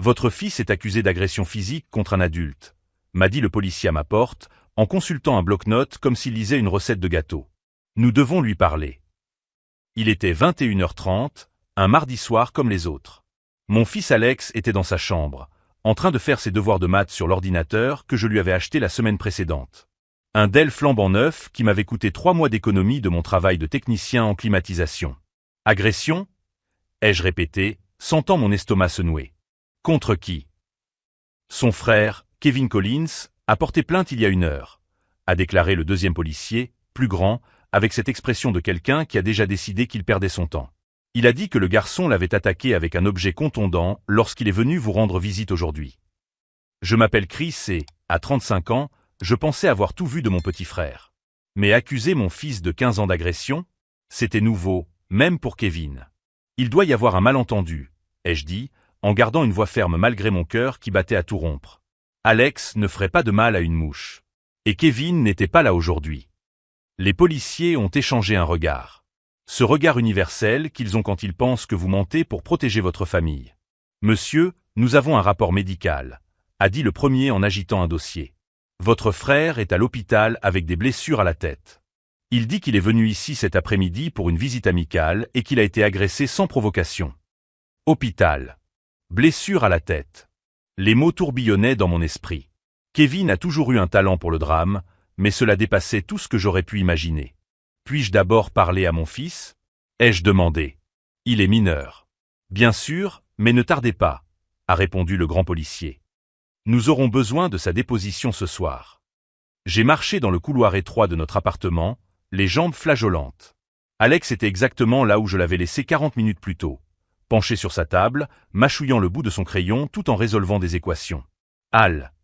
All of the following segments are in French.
Votre fils est accusé d'agression physique contre un adulte, m'a dit le policier à ma porte, en consultant un bloc-notes comme s'il lisait une recette de gâteau. Nous devons lui parler. Il était 21h30, un mardi soir comme les autres. Mon fils Alex était dans sa chambre, en train de faire ses devoirs de maths sur l'ordinateur que je lui avais acheté la semaine précédente. Un Dell flambant neuf qui m'avait coûté 3 mois d'économie de mon travail de technicien en climatisation. Agression ? Ai-je répété, sentant mon estomac se nouer. Contre qui ? Son frère, Kevin Collins, a porté plainte il y a 1 heure, a déclaré le deuxième policier, plus grand, avec cette expression de quelqu'un qui a déjà décidé qu'il perdait son temps. Il a dit que le garçon l'avait attaqué avec un objet contondant lorsqu'il est venu vous rendre visite aujourd'hui. Je m'appelle Chris et, à 35 ans, je pensais avoir tout vu de mon petit frère. Mais accuser mon fils de 15 ans d'agression, c'était nouveau, même pour Kevin. Il doit y avoir un malentendu, ai-je dit, en gardant une voix ferme malgré mon cœur qui battait à tout rompre. Alex ne ferait pas de mal à une mouche. Et Kevin n'était pas là aujourd'hui. Les policiers ont échangé un regard. Ce regard universel qu'ils ont quand ils pensent que vous mentez pour protéger votre famille. Monsieur, nous avons un rapport médical, a dit le premier en agitant un dossier. Votre frère est à l'hôpital avec des blessures à la tête. Il dit qu'il est venu ici cet après-midi pour une visite amicale et qu'il a été agressé sans provocation. Hôpital. Blessure à la tête. Les mots tourbillonnaient dans mon esprit. Kevin a toujours eu un talent pour le drame, mais cela dépassait tout ce que j'aurais pu imaginer. Puis-je d'abord parler à mon fils ? Ai-je demandé. Il est mineur. Bien sûr, mais ne tardez pas, a répondu le grand policier. Nous aurons besoin de sa déposition ce soir. J'ai marché dans le couloir étroit de notre appartement, les jambes flageolantes. Alex était exactement là où je l'avais laissé 40 minutes plus tôt, penché sur sa table, mâchouillant le bout de son crayon tout en résolvant des équations. Al.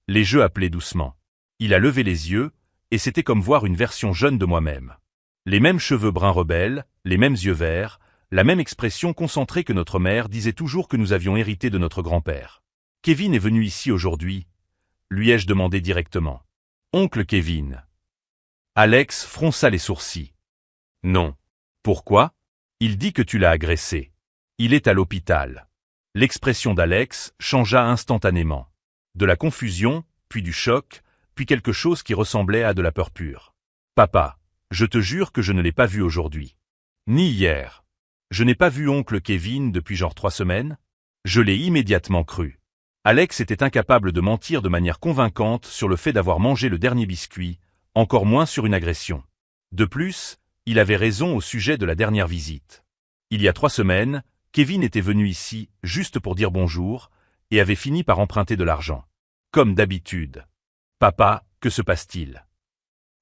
Les jeux appelaient doucement. Il a levé les yeux, et c'était comme voir une version jeune de moi-même. Les mêmes cheveux bruns rebelles, les mêmes yeux verts, la même expression concentrée que notre mère disait toujours que nous avions hérité de notre grand-père. Kevin est venu ici aujourd'hui, lui ai-je demandé directement. Oncle Kevin. Alex fronça les sourcils. Non. Pourquoi ? Il dit que tu l'as agressé. Il est à l'hôpital. L'expression d'Alex changea instantanément. De la confusion, puis du choc, puis quelque chose qui ressemblait à de la peur pure. Papa, je te jure que je ne l'ai pas vu aujourd'hui. Ni hier. Je n'ai pas vu oncle Kevin depuis genre 3 semaines. Je l'ai immédiatement cru. Alex était incapable de mentir de manière convaincante sur le fait d'avoir mangé le dernier biscuit, encore moins sur une agression. De plus, il avait raison au sujet de la dernière visite. Il y a 3 semaines, Kevin était venu ici juste pour dire bonjour et avait fini par emprunter de l'argent. Comme d'habitude. Papa, que se passe-t-il ?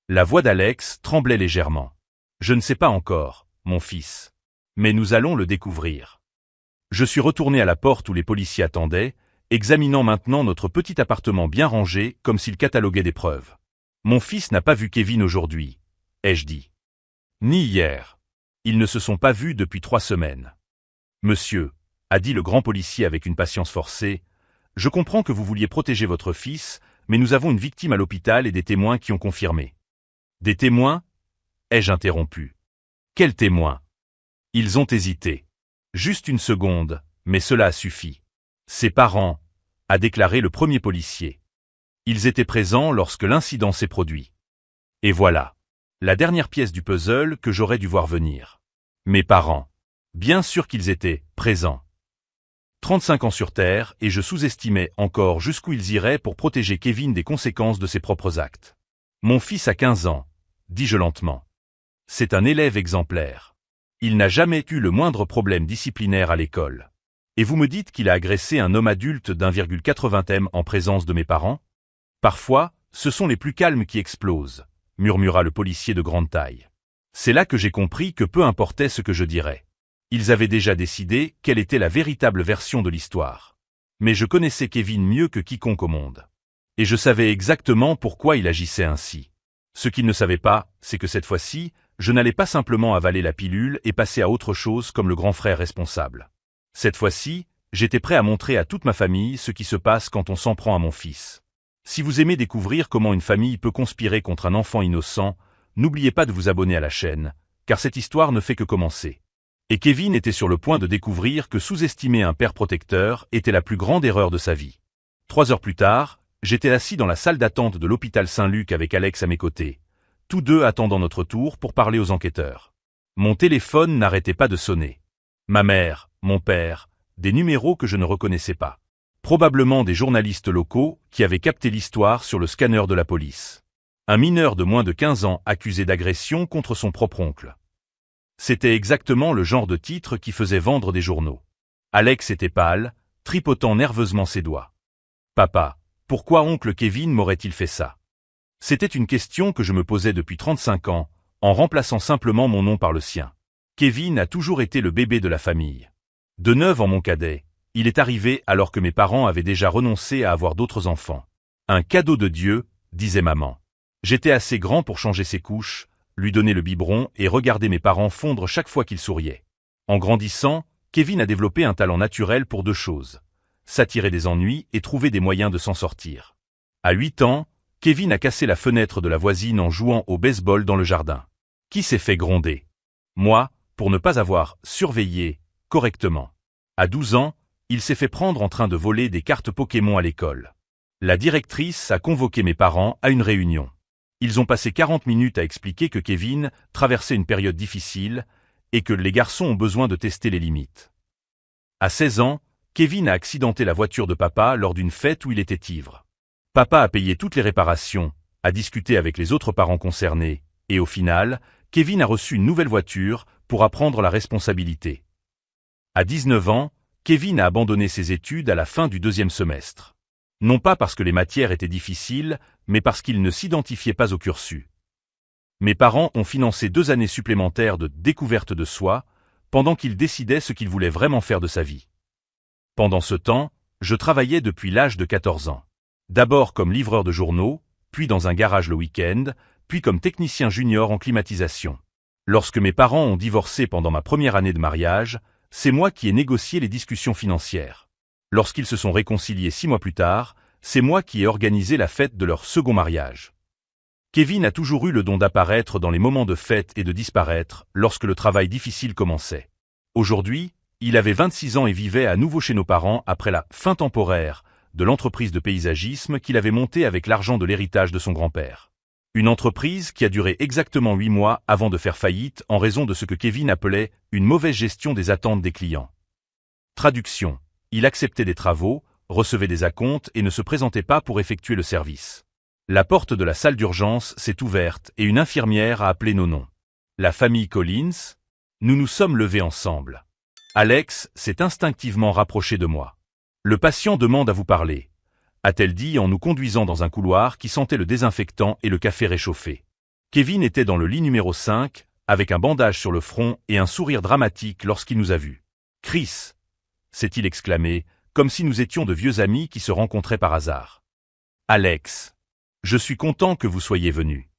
La voix d'Alex tremblait légèrement. Je ne sais pas encore, mon fils. Mais nous allons le découvrir. Je suis retourné à la porte où les policiers attendaient, examinant maintenant notre petit appartement bien rangé comme s'il cataloguait des preuves. Mon fils n'a pas vu Kevin aujourd'hui, ai-je dit. Ni hier. Ils ne se sont pas vus depuis 3 semaines. Monsieur, a dit le grand policier avec une patience forcée, je comprends que vous vouliez protéger votre fils, mais nous avons une victime à l'hôpital et des témoins qui ont confirmé. Des témoins ? Ai-je interrompu. Quels témoins ? Ils ont hésité. Juste 1 seconde, mais cela a suffi. Ses parents, a déclaré le premier policier. Ils étaient présents lorsque l'incident s'est produit. Et voilà. La dernière pièce du puzzle que j'aurais dû voir venir. Mes parents. Bien sûr qu'ils étaient présents. 35 ans sur Terre et je sous-estimais encore jusqu'où ils iraient pour protéger Kevin des conséquences de ses propres actes. Mon fils a 15 ans, dis-je lentement. C'est un élève exemplaire. Il n'a jamais eu le moindre problème disciplinaire à l'école. Et vous me dites qu'il a agressé un homme adulte d'1,80 m en présence de mes parents ? Parfois, ce sont les plus calmes qui explosent, murmura le policier de grande taille. C'est là que j'ai compris que peu importait ce que je dirais. Ils avaient déjà décidé quelle était la véritable version de l'histoire. Mais je connaissais Kevin mieux que quiconque au monde. Et je savais exactement pourquoi il agissait ainsi. Ce qu'il ne savait pas, c'est que cette fois-ci, je n'allais pas simplement avaler la pilule et passer à autre chose comme le grand frère responsable. Cette fois-ci, j'étais prêt à montrer à toute ma famille ce qui se passe quand on s'en prend à mon fils. Si vous aimez découvrir comment une famille peut conspirer contre un enfant innocent, n'oubliez pas de vous abonner à la chaîne, car cette histoire ne fait que commencer. Et Kevin était sur le point de découvrir que sous-estimer un père protecteur était la plus grande erreur de sa vie. 3 heures plus tard, j'étais assis dans la salle d'attente de l'hôpital Saint-Luc avec Alex à mes côtés, tous deux attendant notre tour pour parler aux enquêteurs. Mon téléphone n'arrêtait pas de sonner. Ma mère, mon père, des numéros que je ne reconnaissais pas. Probablement des journalistes locaux qui avaient capté l'histoire sur le scanner de la police. Un mineur de moins de 15 ans accusé d'agression contre son propre oncle. C'était exactement le genre de titre qui faisait vendre des journaux. Alex était pâle, tripotant nerveusement ses doigts. « Papa, pourquoi oncle Kevin m'aurait-il fait ça ?» C'était une question que je me posais depuis 35 ans, en remplaçant simplement mon nom par le sien. Kevin a toujours été le bébé de la famille. De 9 ans mon cadet, il est arrivé alors que mes parents avaient déjà renoncé à avoir d'autres enfants. Un cadeau de Dieu, disait maman. J'étais assez grand pour changer ses couches, lui donner le biberon et regarder mes parents fondre chaque fois qu'ils souriaient. En grandissant, Kevin a développé un talent naturel pour 2 choses. S'attirer des ennuis et trouver des moyens de s'en sortir. À 8 ans, Kevin a cassé la fenêtre de la voisine en jouant au baseball dans le jardin. Qui s'est fait gronder? Moi, pour ne pas avoir surveillé correctement. À 12 ans, il s'est fait prendre en train de voler des cartes Pokémon à l'école. La directrice a convoqué mes parents à une réunion. Ils ont passé 40 minutes à expliquer que Kevin traversait une période difficile et que les garçons ont besoin de tester les limites. À 16 ans, Kevin a accidenté la voiture de papa lors d'une fête où il était ivre. Papa a payé toutes les réparations, a discuté avec les autres parents concernés, et au final, Kevin a reçu une nouvelle voiture pour apprendre la responsabilité. À 19 ans, Kevin a abandonné ses études à la fin du 2e semestre. Non pas parce que les matières étaient difficiles, mais parce qu'il ne s'identifiait pas au cursus. Mes parents ont financé 2 années supplémentaires de découverte de soi, pendant qu'il décidait ce qu'il voulait vraiment faire de sa vie. Pendant ce temps, je travaillais depuis l'âge de 14 ans. D'abord comme livreur de journaux, puis dans un garage le week-end, puis comme technicien junior en climatisation. Lorsque mes parents ont divorcé pendant ma première année de mariage, c'est moi qui ai négocié les discussions financières. Lorsqu'ils se sont réconciliés 6 mois plus tard, c'est moi qui ai organisé la fête de leur second mariage. Kevin a toujours eu le don d'apparaître dans les moments de fête et de disparaître lorsque le travail difficile commençait. Aujourd'hui, il avait 26 ans et vivait à nouveau chez nos parents après la fin temporaire de l'entreprise de paysagisme qu'il avait montée avec l'argent de l'héritage de son grand-père. Une entreprise qui a duré exactement 8 mois avant de faire faillite en raison de ce que Kevin appelait une mauvaise gestion des attentes des clients. Traduction. Il acceptait des travaux, recevait des acomptes et ne se présentait pas pour effectuer le service. La porte de la salle d'urgence s'est ouverte et une infirmière a appelé nos noms. La famille Collins, nous nous sommes levés ensemble. Alex s'est instinctivement rapproché de moi. Le patient demande à vous parler, a-t-elle dit en nous conduisant dans un couloir qui sentait le désinfectant et le café réchauffé. Kevin était dans le lit numéro 5, avec un bandage sur le front et un sourire dramatique lorsqu'il nous a vus. « Chris !» s'est-il exclamé, comme si nous étions de vieux amis qui se rencontraient par hasard. « Alex, je suis content que vous soyez venu. »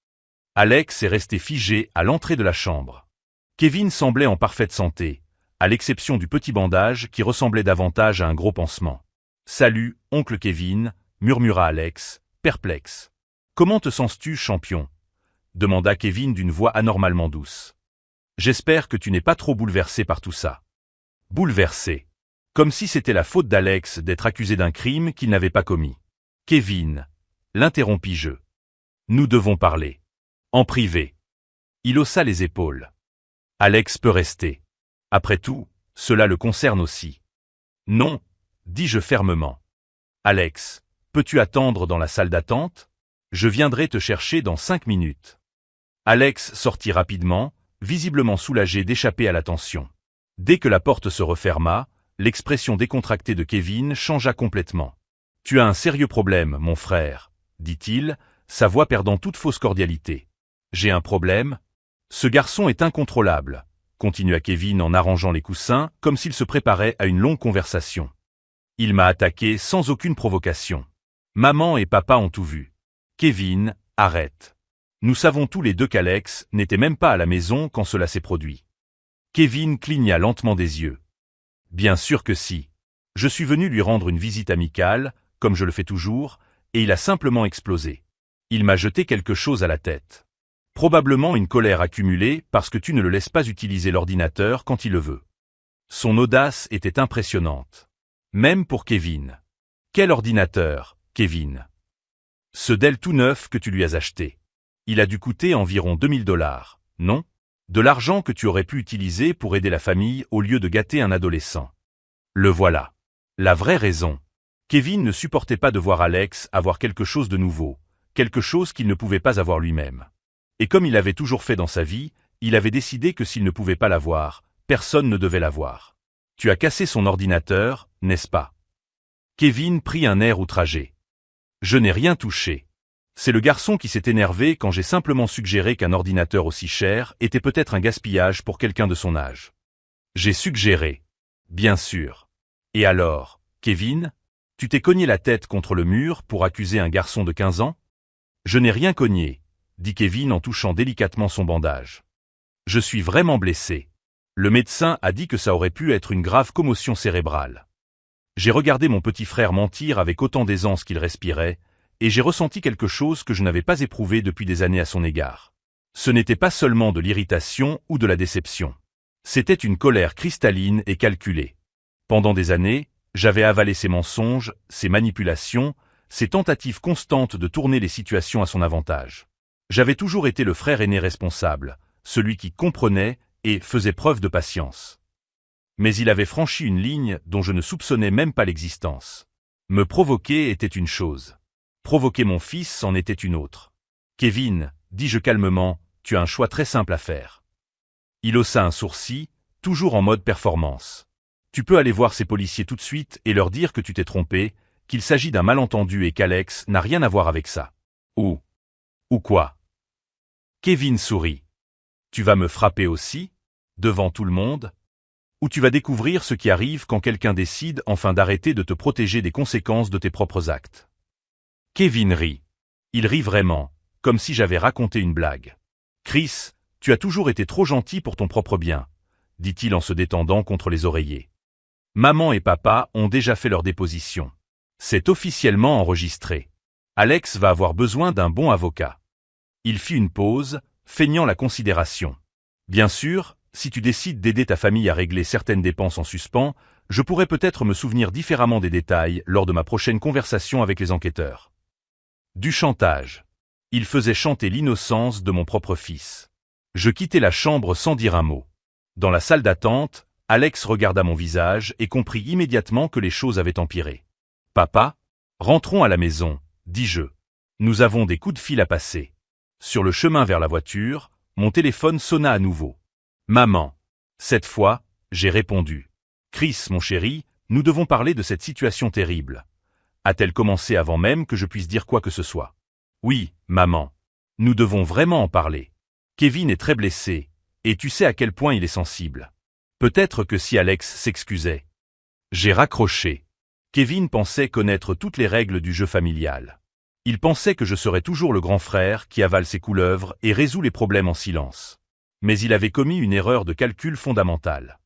Alex est resté figé à l'entrée de la chambre. Kevin semblait en parfaite santé, à l'exception du petit bandage qui ressemblait davantage à un gros pansement. « Salut, oncle Kevin », murmura Alex, perplexe. « Comment te sens-tu, champion ?» demanda Kevin d'une voix anormalement douce. « J'espère que tu n'es pas trop bouleversé par tout ça. » Bouleversé. Comme si c'était la faute d'Alex d'être accusé d'un crime qu'il n'avait pas commis. « Kevin », l'interrompis-je. « Nous devons parler. En privé. » Il haussa les épaules. « Alex peut rester. Après tout, cela le concerne aussi. »« Non, » dis-je fermement. « Alex, peux-tu attendre dans la salle d'attente? Je viendrai te chercher dans 5 minutes. » Alex sortit rapidement, visiblement soulagé d'échapper à la tension. Dès que la porte se referma, l'expression décontractée de Kevin changea complètement. « Tu as un sérieux problème, mon frère, » dit-il, sa voix perdant toute fausse cordialité. « J'ai un problème? Ce garçon est incontrôlable, » continua Kevin en arrangeant les coussins comme s'il se préparait à une longue conversation. Il m'a attaqué sans aucune provocation. Maman et papa ont tout vu. Kevin, arrête. Nous savons tous les deux qu'Alex n'était même pas à la maison quand cela s'est produit. Kevin cligna lentement des yeux. Bien sûr que si. Je suis venu lui rendre une visite amicale, comme je le fais toujours, et il a simplement explosé. Il m'a jeté quelque chose à la tête. Probablement une colère accumulée parce que tu ne le laisses pas utiliser l'ordinateur quand il le veut. Son audace était impressionnante. Même pour Kevin. Quel ordinateur, Kevin? Ce Dell tout neuf que tu lui as acheté. Il a dû coûter environ 2000 $, non? De l'argent que tu aurais pu utiliser pour aider la famille au lieu de gâter un adolescent. Le voilà. La vraie raison. Kevin ne supportait pas de voir Alex avoir quelque chose de nouveau, quelque chose qu'il ne pouvait pas avoir lui-même. Et comme il avait toujours fait dans sa vie, il avait décidé que s'il ne pouvait pas l'avoir, personne ne devait l'avoir. Tu as cassé son ordinateur, n'est-ce pas? Kevin prit un air outragé. Je n'ai rien touché. C'est le garçon qui s'est énervé quand j'ai simplement suggéré qu'un ordinateur aussi cher était peut-être un gaspillage pour quelqu'un de son âge. J'ai suggéré. Bien sûr. Et alors, Kevin, tu t'es cogné la tête contre le mur pour accuser un garçon de 15 ans? Je n'ai rien cogné, dit Kevin en touchant délicatement son bandage. Je suis vraiment blessé. Le médecin a dit que ça aurait pu être une grave commotion cérébrale. J'ai regardé mon petit frère mentir avec autant d'aisance qu'il respirait, et j'ai ressenti quelque chose que je n'avais pas éprouvé depuis des années à son égard. Ce n'était pas seulement de l'irritation ou de la déception. C'était une colère cristalline et calculée. Pendant des années, j'avais avalé ses mensonges, ses manipulations, ses tentatives constantes de tourner les situations à son avantage. J'avais toujours été le frère aîné responsable, celui qui comprenait et faisait preuve de patience. Mais il avait franchi une ligne dont je ne soupçonnais même pas l'existence. Me provoquer était une chose. Provoquer mon fils en était une autre. Kevin, dis-je calmement, tu as un choix très simple à faire. Il haussa un sourcil, toujours en mode performance. Tu peux aller voir ces policiers tout de suite et leur dire que tu t'es trompé, qu'il s'agit d'un malentendu et qu'Alex n'a rien à voir avec ça. Ou quoi? Kevin sourit. Tu vas me frapper aussi? Devant tout le monde? Ou tu vas découvrir ce qui arrive quand quelqu'un décide enfin d'arrêter de te protéger des conséquences de tes propres actes? Kevin rit. Il rit vraiment, comme si j'avais raconté une blague. Chris, tu as toujours été trop gentil pour ton propre bien, dit-il en se détendant contre les oreillers. Maman et papa ont déjà fait leur déposition. C'est officiellement enregistré. Alex va avoir besoin d'un bon avocat. Il fit une pause, feignant la considération. Bien sûr, si tu décides d'aider ta famille à régler certaines dépenses en suspens, je pourrais peut-être me souvenir différemment des détails lors de ma prochaine conversation avec les enquêteurs. Du chantage. Il faisait chanter l'innocence de mon propre fils. Je quittai la chambre sans dire un mot. Dans la salle d'attente, Alex regarda mon visage et comprit immédiatement que les choses avaient empiré. « Papa, rentrons à la maison, dis-je. Nous avons des coups de fil à passer. » Sur le chemin vers la voiture, mon téléphone sonna à nouveau. « Maman. » Cette fois, j'ai répondu. « Chris, mon chéri, nous devons parler de cette situation terrible. » A-t-elle commencé avant même que je puisse dire quoi que ce soit? « Oui, maman. Nous devons vraiment en parler. Kevin est très blessé, et tu sais à quel point il est sensible. Peut-être que si Alex s'excusait. » J'ai raccroché. Kevin pensait connaître toutes les règles du jeu familial. Il pensait que je serais toujours le grand frère qui avale ses couleuvres et résout les problèmes en silence. Mais il avait commis une erreur de calcul fondamentale.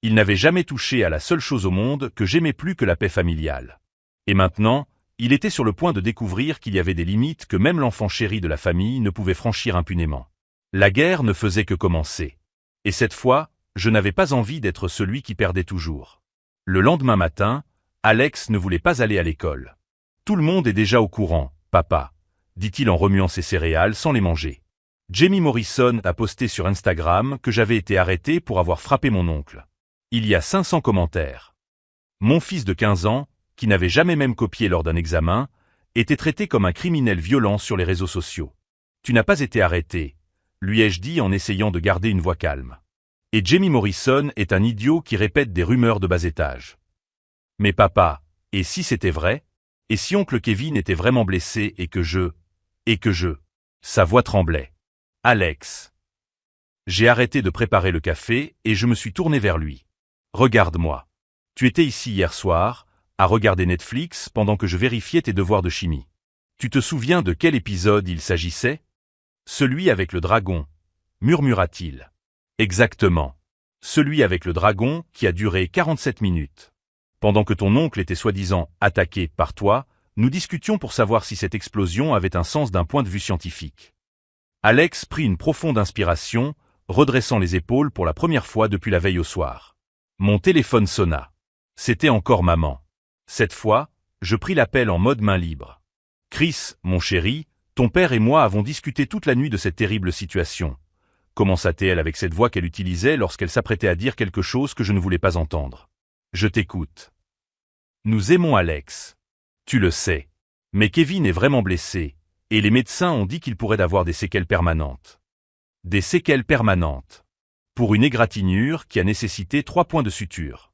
Il n'avait jamais touché à la seule chose au monde que j'aimais plus que la paix familiale. Et maintenant, il était sur le point de découvrir qu'il y avait des limites que même l'enfant chéri de la famille ne pouvait franchir impunément. La guerre ne faisait que commencer. Et cette fois, je n'avais pas envie d'être celui qui perdait toujours. Le lendemain matin, Alex ne voulait pas aller à l'école. « Tout le monde est déjà au courant, papa, » dit-il en remuant ses céréales sans les manger. Jamie Morrison a posté sur Instagram que j'avais été arrêté pour avoir frappé mon oncle. Il y a 500 commentaires. Mon fils de 15 ans, qui n'avait jamais même copié lors d'un examen, était traité comme un criminel violent sur les réseaux sociaux. « Tu n'as pas été arrêté, » lui ai-je dit en essayant de garder une voix calme. Et Jamie Morrison est un idiot qui répète des rumeurs de bas étage. Mais papa, et si c'était vrai? Et si oncle Kevin était vraiment blessé et que je... Sa voix tremblait. Alex. J'ai arrêté de préparer le café et je me suis tourné vers lui. Regarde-moi. Tu étais ici hier soir, à regarder Netflix pendant que je vérifiais tes devoirs de chimie. Tu te souviens de quel épisode il s'agissait? Celui avec le dragon, murmura-t-il. Exactement. Celui avec le dragon qui a duré 47 minutes. Pendant que ton oncle était soi-disant attaqué par toi, nous discutions pour savoir si cette explosion avait un sens d'un point de vue scientifique. Alex prit une profonde inspiration, redressant les épaules pour la première fois depuis la veille au soir. Mon téléphone sonna. C'était encore maman. Cette fois, je pris l'appel en mode main libre. Chris, mon chéri, ton père et moi avons discuté toute la nuit de cette terrible situation. Commença-t-elle avec cette voix qu'elle utilisait lorsqu'elle s'apprêtait à dire quelque chose que je ne voulais pas entendre. Je t'écoute. Nous aimons Alex. Tu le sais. Mais Kevin est vraiment blessé, et les médecins ont dit qu'il pourrait avoir des séquelles permanentes. Des séquelles permanentes. Pour une égratignure qui a nécessité 3 points de suture.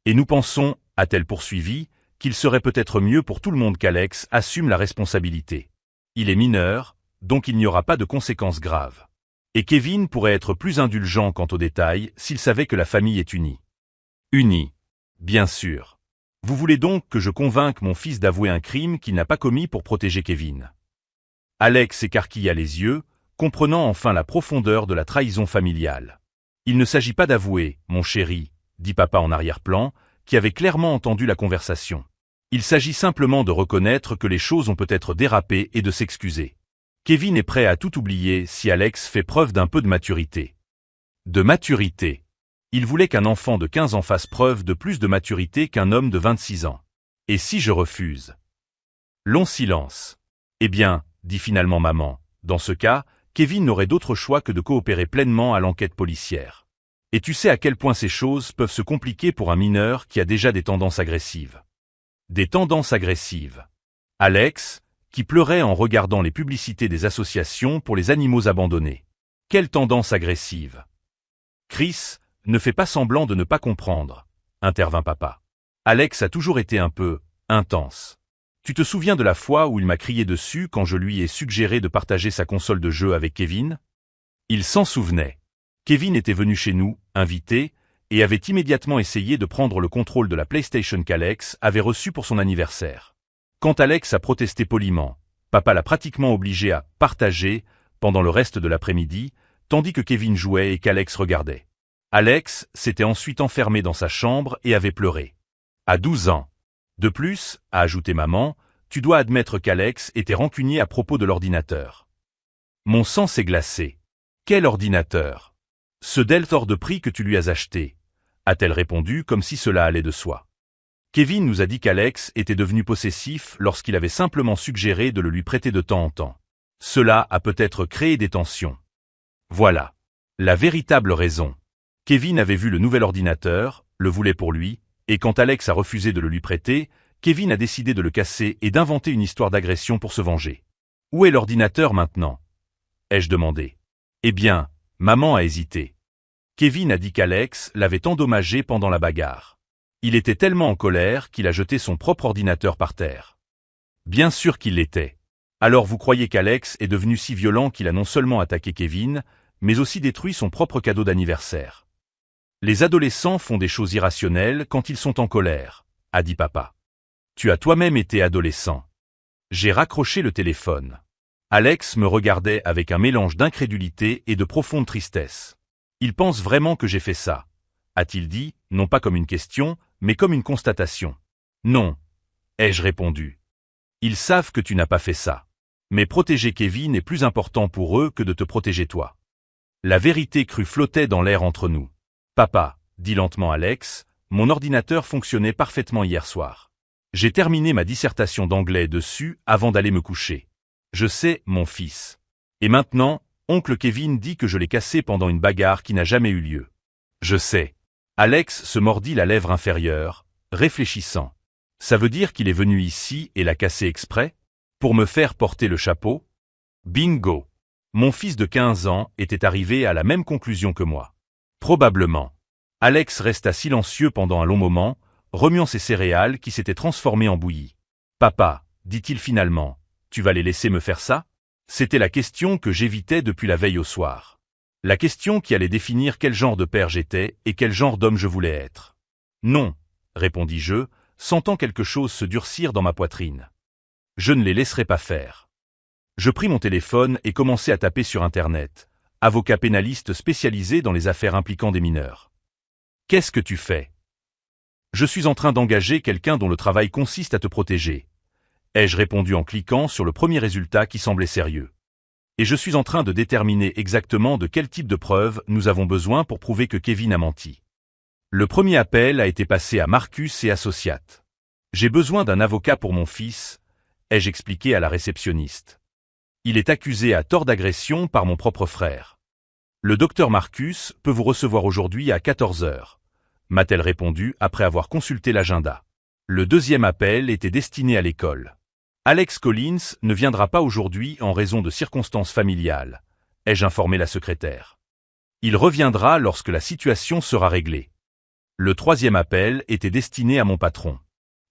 Et nous pensons, a-t-elle poursuivi, qu'il serait peut-être mieux pour tout le monde qu'Alex assume la responsabilité. Il est mineur, donc il n'y aura pas de conséquences graves. Et Kevin pourrait être plus indulgent quant aux détails s'il savait que la famille est unie. Unie. Bien sûr. Vous voulez donc que je convainque mon fils d'avouer un crime qu'il n'a pas commis pour protéger Kevin. Alex écarquilla les yeux, comprenant enfin la profondeur de la trahison familiale. Il ne s'agit pas d'avouer, mon chéri, dit papa en arrière-plan, qui avait clairement entendu la conversation. Il s'agit simplement de reconnaître que les choses ont peut-être dérapé et de s'excuser. Kevin est prêt à tout oublier si Alex fait preuve d'un peu de maturité. De maturité. Il voulait qu'un enfant de 15 ans fasse preuve de plus de maturité qu'un homme de 26 ans. Et si je refuse? Long silence. Eh bien, dit finalement maman, dans ce cas, Kevin n'aurait d'autre choix que de coopérer pleinement à l'enquête policière. Et tu sais à quel point ces choses peuvent se compliquer pour un mineur qui a déjà des tendances agressives. Des tendances agressives. Alex, qui pleurait en regardant les publicités des associations pour les animaux abandonnés. Quelle tendance agressive? Chris, ne fais pas semblant de ne pas comprendre, intervint papa. Alex a toujours été un peu intense. Tu te souviens de la fois où il m'a crié dessus quand je lui ai suggéré de partager sa console de jeu avec Kevin? Il s'en souvenait. Kevin était venu chez nous, invité, et avait immédiatement essayé de prendre le contrôle de la PlayStation qu'Alex avait reçue pour son anniversaire. Quand Alex a protesté poliment, papa l'a pratiquement obligé à partager pendant le reste de l'après-midi, tandis que Kevin jouait et qu'Alex regardait. Alex s'était ensuite enfermé dans sa chambre et avait pleuré. À 12 ans. De plus, a ajouté maman, tu dois admettre qu'Alex était rancunier à propos de l'ordinateur. Mon sang s'est glacé. Quel ordinateur? Ce Dell hors de prix que tu lui as acheté, a-t-elle répondu comme si cela allait de soi. Kevin nous a dit qu'Alex était devenu possessif lorsqu'il avait simplement suggéré de le lui prêter de temps en temps. Cela a peut-être créé des tensions. Voilà. La véritable raison. Kevin avait vu le nouvel ordinateur, le voulait pour lui, et quand Alex a refusé de le lui prêter, Kevin a décidé de le casser et d'inventer une histoire d'agression pour se venger. Où est l'ordinateur maintenant? Ai-je demandé. Eh bien, maman a hésité. Kevin a dit qu'Alex l'avait endommagé pendant la bagarre. Il était tellement en colère qu'il a jeté son propre ordinateur par terre. Bien sûr qu'il l'était. Alors vous croyez qu'Alex est devenu si violent qu'il a non seulement attaqué Kevin, mais aussi détruit son propre cadeau d'anniversaire. Les adolescents font des choses irrationnelles quand ils sont en colère, a dit papa. Tu as toi-même été adolescent. J'ai raccroché le téléphone. Alex me regardait avec un mélange d'incrédulité et de profonde tristesse. Il pense vraiment que j'ai fait ça, a-t-il dit, non pas comme une question, mais comme une constatation. Non, ai-je répondu. Ils savent que tu n'as pas fait ça. Mais protéger Kevin est plus important pour eux que de te protéger toi. La vérité crue flottait dans l'air entre nous. Papa, dit lentement Alex, mon ordinateur fonctionnait parfaitement hier soir. J'ai terminé ma dissertation d'anglais dessus avant d'aller me coucher. Je sais, mon fils. Et maintenant, oncle Kevin dit que je l'ai cassé pendant une bagarre qui n'a jamais eu lieu. Je sais. Alex se mordit la lèvre inférieure, réfléchissant. Ça veut dire qu'il est venu ici et l'a cassé exprès? Pour me faire porter le chapeau? Bingo! Mon fils de 15 ans était arrivé à la même conclusion que moi. Probablement. Alex resta silencieux pendant un long moment, remuant ses céréales qui s'étaient transformées en bouillie. Papa, dit-il finalement, tu vas les laisser me faire ça? C'était la question que j'évitais depuis la veille au soir. La question qui allait définir quel genre de père j'étais et quel genre d'homme je voulais être. Non, répondis-je, sentant quelque chose se durcir dans ma poitrine. Je ne les laisserai pas faire. Je pris mon téléphone et commençai à taper sur Internet, avocat pénaliste spécialisé dans les affaires impliquant des mineurs. Qu'est-ce que tu fais? Je suis en train d'engager quelqu'un dont le travail consiste à te protéger. Ai-je répondu en cliquant sur le premier résultat qui semblait sérieux. Et je suis en train de déterminer exactement de quel type de preuves nous avons besoin pour prouver que Kevin a menti. Le premier appel a été passé à Marcus et Associates. J'ai besoin d'un avocat pour mon fils, ai-je expliqué à la réceptionniste. Il est accusé à tort d'agression par mon propre frère. Le docteur Marcus peut vous recevoir aujourd'hui à 14 heures, m'a-t-elle répondu après avoir consulté l'agenda. Le deuxième appel était destiné à l'école. Alex Collins ne viendra pas aujourd'hui en raison de circonstances familiales, ai-je informé la secrétaire. Il reviendra lorsque la situation sera réglée. Le troisième appel était destiné à mon patron.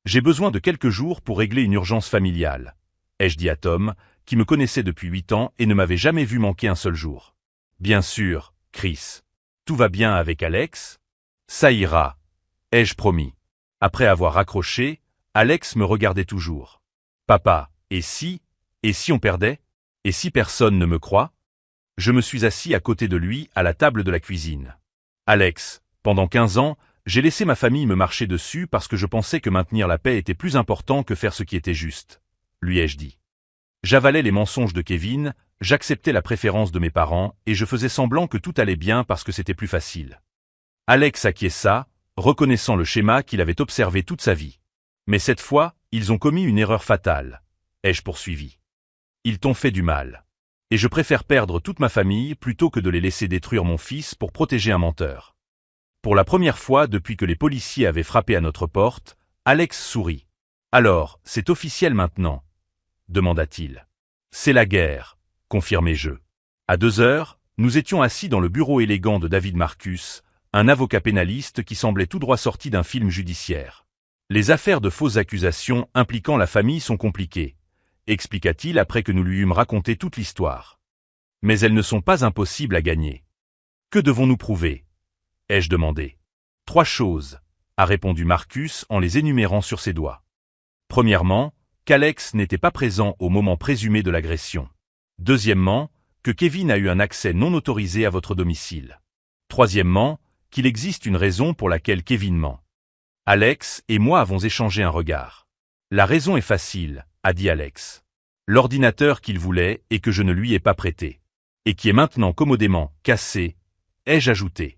J'ai besoin de quelques jours pour régler une urgence familiale, ai-je dit à Tom, qui me connaissait depuis 8 ans et ne m'avait jamais vu manquer un seul jour. Bien sûr, Chris. Tout va bien avec Alex? Ça ira, ai-je promis. Après avoir raccroché, Alex me regardait toujours. Papa, et si on perdait? Et si personne ne me croit? Je me suis assis à côté de lui à la table de la cuisine. Alex, pendant 15 ans, j'ai laissé ma famille me marcher dessus parce que je pensais que maintenir la paix était plus important que faire ce qui était juste, lui ai-je dit. J'avalais les mensonges de Kevin, j'acceptais la préférence de mes parents et je faisais semblant que tout allait bien parce que c'était plus facile. Alex acquiesça, reconnaissant le schéma qu'il avait observé toute sa vie. Mais cette fois, ils ont commis une erreur fatale, ai-je poursuivi. Ils t'ont fait du mal. Et je préfère perdre toute ma famille plutôt que de les laisser détruire mon fils pour protéger un menteur. Pour la première fois depuis que les policiers avaient frappé à notre porte, Alex sourit. Alors, c'est officiel maintenant, demanda-t-il. C'est la guerre, confirmai-je. À 2 heures, nous étions assis dans le bureau élégant de David Marcus, un avocat pénaliste qui semblait tout droit sorti d'un film judiciaire. Les affaires de fausses accusations impliquant la famille sont compliquées, expliqua-t-il après que nous lui eûmes raconté toute l'histoire. Mais elles ne sont pas impossibles à gagner. Que devons-nous prouver? Ai-je demandé. 3 choses, a répondu Marcus en les énumérant sur ses doigts. Premièrement, qu'Alex n'était pas présent au moment présumé de l'agression. Deuxièmement, que Kevin a eu un accès non autorisé à votre domicile. Troisièmement, qu'il existe une raison pour laquelle Kevin ment. Alex et moi avons échangé un regard. La raison est facile, a dit Alex. L'ordinateur qu'il voulait et que je ne lui ai pas prêté. Et qui est maintenant commodément cassé, ai-je ajouté.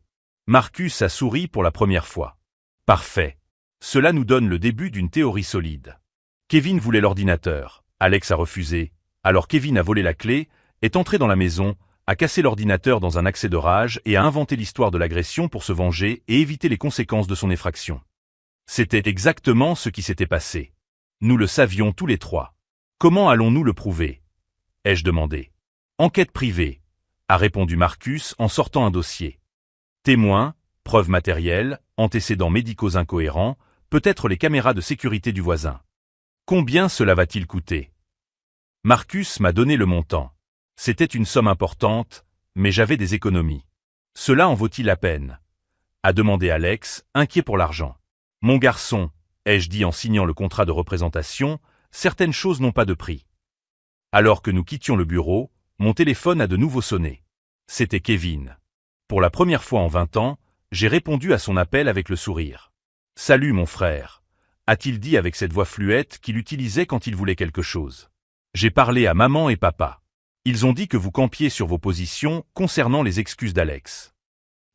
Marcus a souri pour la première fois. Parfait. Cela nous donne le début d'une théorie solide. Kevin voulait l'ordinateur, Alex a refusé, alors Kevin a volé la clé, est entré dans la maison, a cassé l'ordinateur dans un accès de rage et a inventé l'histoire de l'agression pour se venger et éviter les conséquences de son effraction. C'était exactement ce qui s'était passé. Nous le savions tous les trois. Comment allons-nous le prouver? Ai-je demandé. Enquête privée, a répondu Marcus en sortant un dossier. Témoins, preuves matérielles, antécédents médicaux incohérents, peut-être les caméras de sécurité du voisin. Combien cela va-t-il coûter? Marcus m'a donné le montant. C'était une somme importante, mais j'avais des économies. Cela en vaut-il la peine? A demandé Alex, inquiet pour l'argent. Mon garçon, ai-je dit en signant le contrat de représentation, certaines choses n'ont pas de prix. Alors que nous quittions le bureau, mon téléphone a de nouveau sonné. C'était Kevin. Pour la première fois en 20 ans, j'ai répondu à son appel avec le sourire. « Salut mon frère », a-t-il dit avec cette voix fluette qu'il utilisait quand il voulait quelque chose. J'ai parlé à maman et papa. Ils ont dit que vous campiez sur vos positions concernant les excuses d'Alex.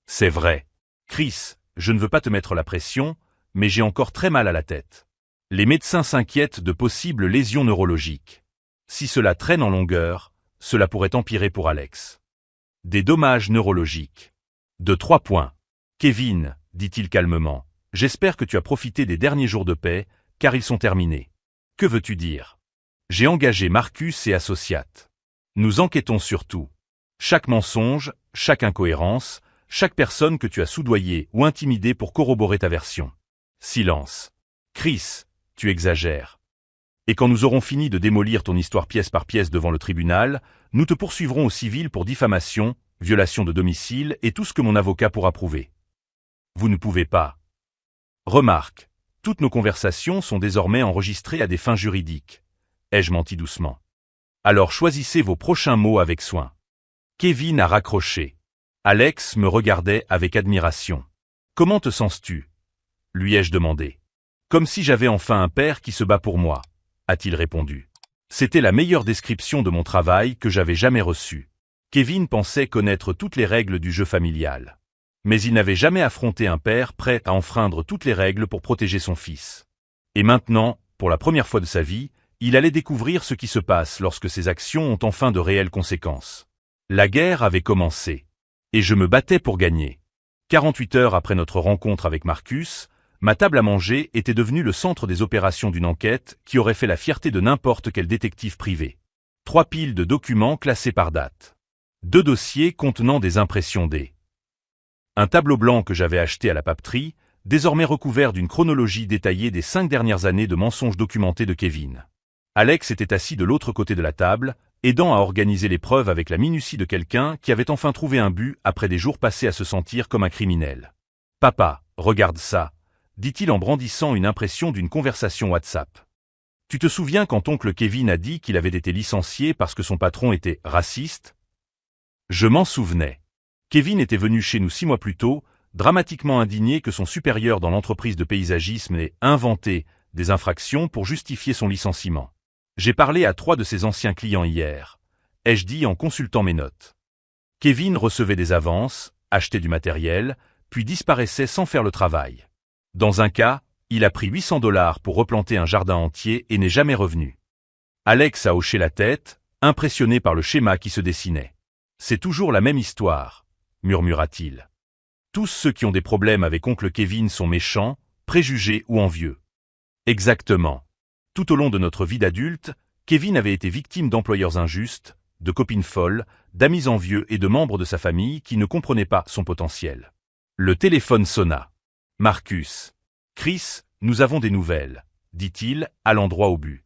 C'est vrai. Chris, je ne veux pas te mettre la pression, mais j'ai encore très mal à la tête. Les médecins s'inquiètent de possibles lésions neurologiques. Si cela traîne en longueur, cela pourrait empirer pour Alex. Des dommages neurologiques. De 3 points. Kevin, dit-il calmement, j'espère que tu as profité des derniers jours de paix, car ils sont terminés. Que veux-tu dire? J'ai engagé Marcus et Associates. Nous enquêtons sur tout. Chaque mensonge, chaque incohérence, chaque personne que tu as soudoyée ou intimidée pour corroborer ta version. Silence. Chris, tu exagères. Et quand nous aurons fini de démolir ton histoire pièce par pièce devant le tribunal, nous te poursuivrons au civil pour diffamation, violation de domicile et tout ce que mon avocat pourra prouver. Vous ne pouvez pas. Remarque, toutes nos conversations sont désormais enregistrées à des fins juridiques. Ai-je menti doucement? Alors choisissez vos prochains mots avec soin. Kevin a raccroché. Alex me regardait avec admiration. Comment te sens-tu? Lui ai-je demandé. Comme si j'avais enfin un père qui se bat pour moi, a-t-il répondu. C'était la meilleure description de mon travail que j'avais jamais reçue. Kevin pensait connaître toutes les règles du jeu familial. Mais il n'avait jamais affronté un père prêt à enfreindre toutes les règles pour protéger son fils. Et maintenant, pour la première fois de sa vie, il allait découvrir ce qui se passe lorsque ses actions ont enfin de réelles conséquences. La guerre avait commencé. Et je me battais pour gagner. 48 heures après notre rencontre avec Marcus, ma table à manger était devenue le centre des opérations d'une enquête qui aurait fait la fierté de n'importe quel détective privé. 3 piles de documents classés par date. 2 dossiers contenant des impressions D. Un tableau blanc que j'avais acheté à la papeterie, désormais recouvert d'une chronologie détaillée des 5 dernières années de mensonges documentés de Kevin. Alex était assis de l'autre côté de la table, aidant à organiser les preuves avec la minutie de quelqu'un qui avait enfin trouvé un but après des jours passés à se sentir comme un criminel. « Papa, regarde ça », dit-il en brandissant une impression d'une conversation WhatsApp. « Tu te souviens quand oncle Kevin a dit qu'il avait été licencié parce que son patron était raciste ?» Je m'en souvenais. Kevin était venu chez nous 6 mois plus tôt, dramatiquement indigné que son supérieur dans l'entreprise de paysagisme ait inventé des infractions pour justifier son licenciement. J'ai parlé à 3 de ses anciens clients hier, ai-je dit en consultant mes notes. Kevin recevait des avances, achetait du matériel, puis disparaissait sans faire le travail. Dans un cas, il a pris 800 $ pour replanter un jardin entier et n'est jamais revenu. Alex a hoché la tête, impressionné par le schéma qui se dessinait. « C'est toujours la même histoire », murmura-t-il. Tous ceux qui ont des problèmes avec oncle Kevin sont méchants, préjugés ou envieux. Exactement. Tout au long de notre vie d'adulte, Kevin avait été victime d'employeurs injustes, de copines folles, d'amis envieux et de membres de sa famille qui ne comprenaient pas son potentiel. Le téléphone sonna. « Marcus. Chris, nous avons des nouvelles, » dit-il, allant droit au but.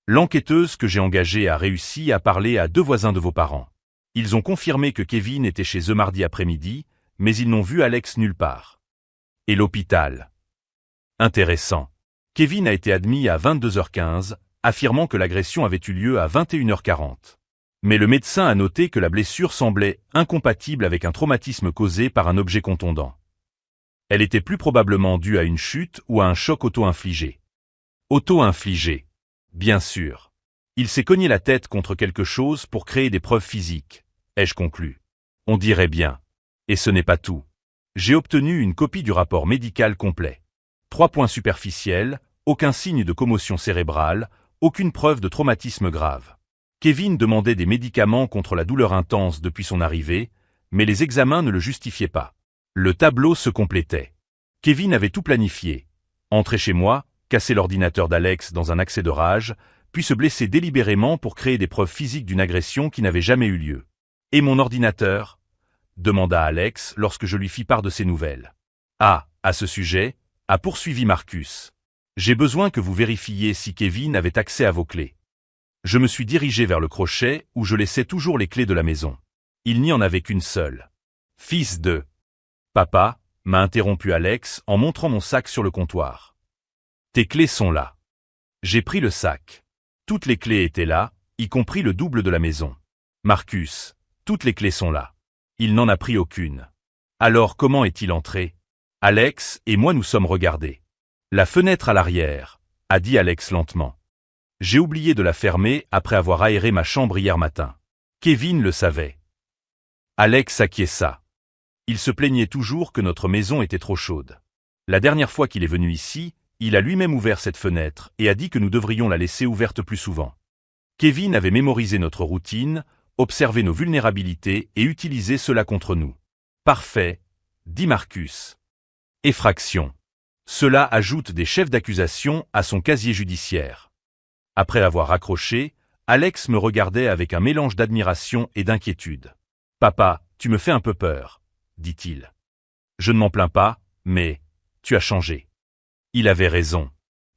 L'enquêteuse que j'ai engagée a réussi à parler à 2 voisins de vos parents. Ils ont confirmé que Kevin était chez eux mardi après-midi, mais ils n'ont vu Alex nulle part. Et l'hôpital. Intéressant. Kevin a été admis à 22h15, affirmant que l'agression avait eu lieu à 21h40. Mais le médecin a noté que la blessure semblait incompatible avec un traumatisme causé par un objet contondant. Elle était plus probablement due à une chute ou à un choc auto-infligé. Auto-infligé. Bien sûr. Il s'est cogné la tête contre quelque chose pour créer des preuves physiques, ai-je conclu. On dirait bien. Et ce n'est pas tout. J'ai obtenu une copie du rapport médical complet. 3 points superficiels, aucun signe de commotion cérébrale, aucune preuve de traumatisme grave. Kevin demandait des médicaments contre la douleur intense depuis son arrivée, mais les examens ne le justifiaient pas. Le tableau se complétait. Kevin avait tout planifié. Entrer chez moi, casser l'ordinateur d'Alex dans un accès de rage, puis se blesser délibérément pour créer des preuves physiques d'une agression qui n'avait jamais eu lieu. « Et mon ordinateur ?» demanda Alex lorsque je lui fis part de ces nouvelles. « Ah, à ce sujet, » a poursuivi Marcus. « J'ai besoin que vous vérifiiez si Kevin avait accès à vos clés. » Je me suis dirigé vers le crochet où je laissais toujours les clés de la maison. Il n'y en avait qu'une seule. « Fils de... » « Papa, » m'a interrompu Alex en montrant mon sac sur le comptoir. « Tes clés sont là. » J'ai pris le sac. Toutes les clés étaient là, y compris le double de la maison. « Marcus, toutes les clés sont là. » Il n'en a pris aucune. Alors comment est-il entré? Alex et moi nous sommes regardés. « La fenêtre à l'arrière, » a dit Alex lentement. J'ai oublié de la fermer après avoir aéré ma chambre hier matin. Kevin le savait. Alex acquiesça. Il se plaignait toujours que notre maison était trop chaude. La dernière fois qu'il est venu ici, il a lui-même ouvert cette fenêtre et a dit que nous devrions la laisser ouverte plus souvent. Kevin avait mémorisé notre routine, observé nos vulnérabilités et utilisé cela contre nous. Parfait, dit Marcus. Effraction. Cela ajoute des chefs d'accusation à son casier judiciaire. Après avoir raccroché, Alex me regardait avec un mélange d'admiration et d'inquiétude. « Papa, tu me fais un peu peur, » dit-il. Je ne m'en plains pas, mais tu as changé. Il avait raison.